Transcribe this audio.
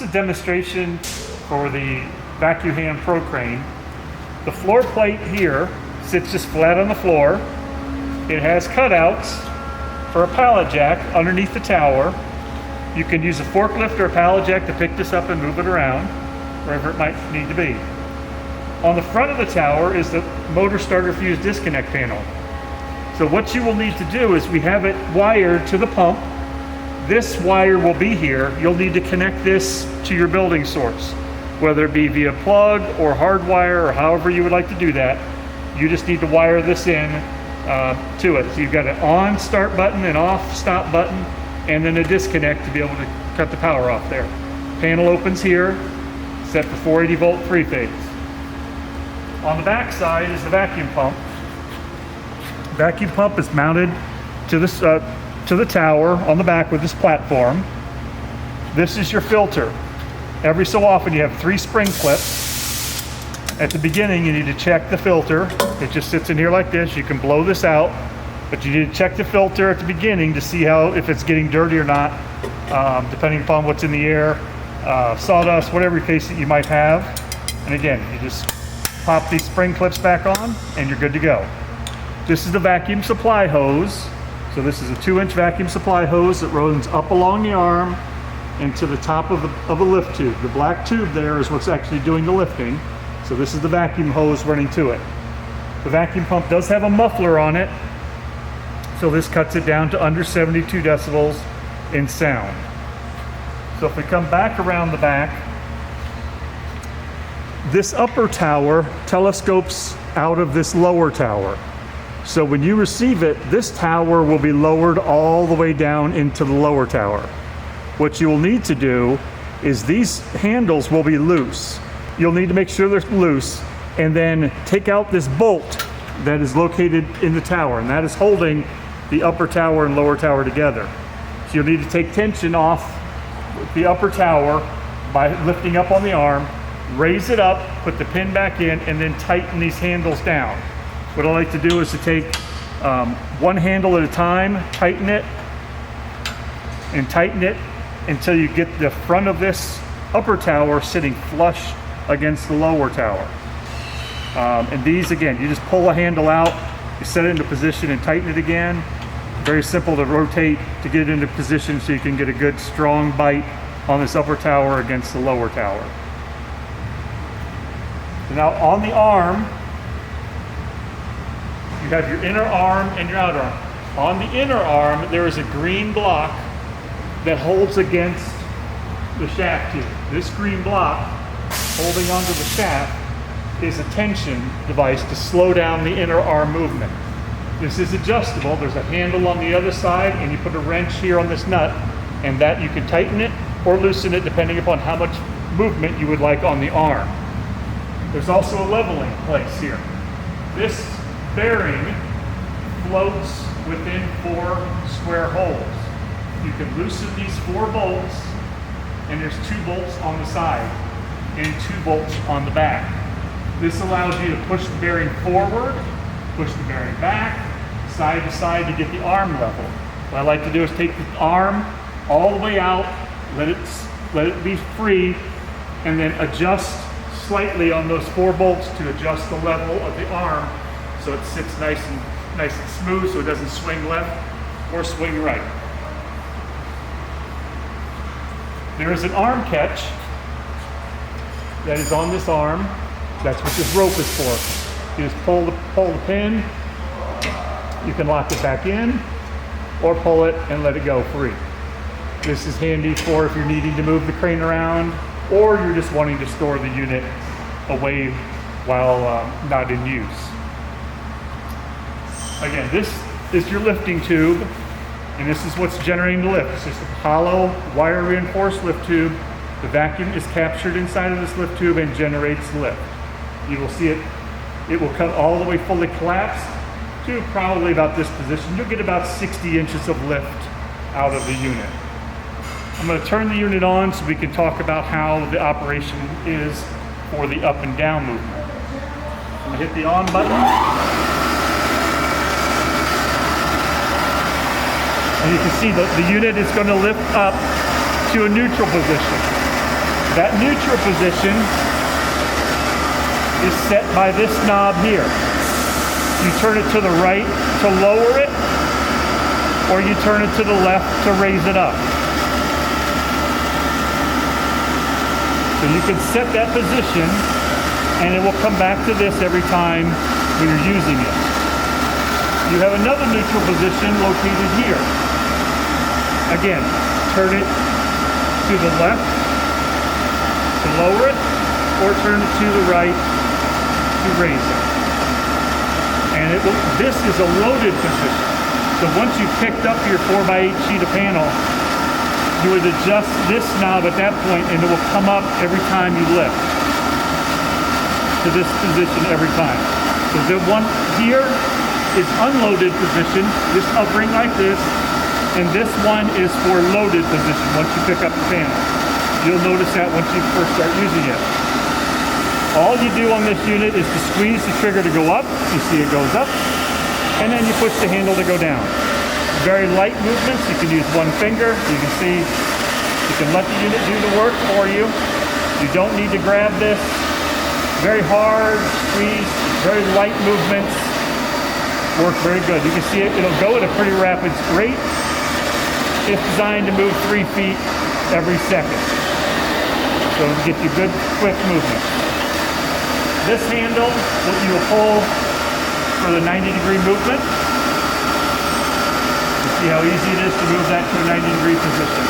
a demonstration for the Vacuhand Pro Crane. The floor plate here sits just flat on the floor. It has cutouts for a pallet jack underneath the tower. You can use a forklift or a pallet jack to pick this up and move it around wherever it might need to be. On the front of the tower is the motor starter fuse disconnect panel. So what you will need to do is we have it wired to the pump. This wire will be here. You'll need to connect this to your building source, whether it be via plug or hardwire or however you would like to do that. You just need to wire this in to it. So you've got an on start button, an off stop button, and then a disconnect to be able to cut the power off there. Panel opens here, set for 480 volt 3-phase. On the back side is the vacuum pump. Vacuum pump is mounted to the tower on the back with this platform. This is your filter. Every so often you have 3 spring clips. At the beginning you need to check the filter. It just sits in here like this. You can blow this out, but you need to check the filter at the beginning to see if it's getting dirty or not, depending upon what's in the air, sawdust, whatever case that you might have. And again, you just pop these spring clips back on and you're good to go. This is the vacuum supply hose. So this is a 2-inch vacuum supply hose that runs up along the arm and to the top of a lift tube. The black tube there is what's actually doing the lifting. So this is the vacuum hose running to it. The vacuum pump does have a muffler on it, so this cuts it down to under 72 decibels in sound. So if we come back around the back, this upper tower telescopes out of this lower tower. So when you receive it, this tower will be lowered all the way down into the lower tower. What you will need to do is these handles will be loose. You'll need to make sure they're loose and then take out this bolt that is located in the tower, and that is holding the upper tower and lower tower together. So you'll need to take tension off the upper tower by lifting up on the arm, raise it up, put the pin back in, and then tighten these handles down. What I like to do is to take one handle at a time, tighten it, and tighten it until you get the front of this upper tower sitting flush against the lower tower. And these, again, you just pull a handle out, you set it into position and tighten it again. Very simple to rotate to get it into position so you can get a good strong bite on this upper tower against the lower tower. So now on the arm, you have your inner arm and your outer arm. On the inner arm, there is a green block that holds against the shaft here. This green block holding onto the shaft is a tension device to slow down the inner arm movement. This is adjustable. There's a handle on the other side, and you put a wrench here on this nut, and that you can tighten it or loosen it depending upon how much movement you would like on the arm. There's also a leveling place here. This bearing floats within 4 square holes. You can loosen these 4 bolts, and there's 2 bolts on the side and 2 bolts on the back. This allows you to push the bearing forward, push the bearing back, side to side to get the arm level. What I like to do is take the arm all the way out, let it be free, and then adjust slightly on those 4 bolts to adjust the level of the arm so it sits nice and smooth so it doesn't swing left or swing right. There is an arm catch that is on this arm. That's what this rope is for. You just pull the pin, you can lock it back in, or pull it and let it go free. This is handy for if you're needing to move the crane around, or you're just wanting to store the unit away while not in use. Again, this is your lifting tube, and this is what's generating the lift. It's just a hollow, wire reinforced lift tube. The vacuum is captured inside of this lift tube and generates lift. You will see it will come all the way fully collapsed to probably about this position. You'll get about 60 inches of lift out of the unit. I'm going to turn the unit on so we can talk about how the operation is for the up and down movement. I'm going to hit the on button. And you can see the unit is going to lift up to a neutral position. That neutral position is set by this knob here. You turn it to the right to lower it, or you turn it to the left to raise it up. So you can set that position, and it will come back to this every time when you're using it. You have another neutral position located here. Again, turn it to the left to lower it, or turn it to the right to raise it. And this is a loaded position. So once you've picked up your 4x8 sheet of panel, you would adjust this knob at that point, and it will come up every time you lift to this position every time. So the one here is unloaded position, just hovering like this, and this one is for loaded position once you pick up the panel. You'll notice that once you first start using it. All you do on this unit is to squeeze the trigger to go up. You see it goes up, and then you push the handle to go down. Very light movements. You can use one finger. You can see you can let the unit do the work for you. You don't need to grab this. Very hard squeeze, very light movements. Work very good. You can see it'll go at a pretty rapid rate. It's designed to move 3 feet every second. So it'll get you good, quick movement. This handle that you will pull for the 90-degree movement. You see how easy it is to move that to a 90-degree position.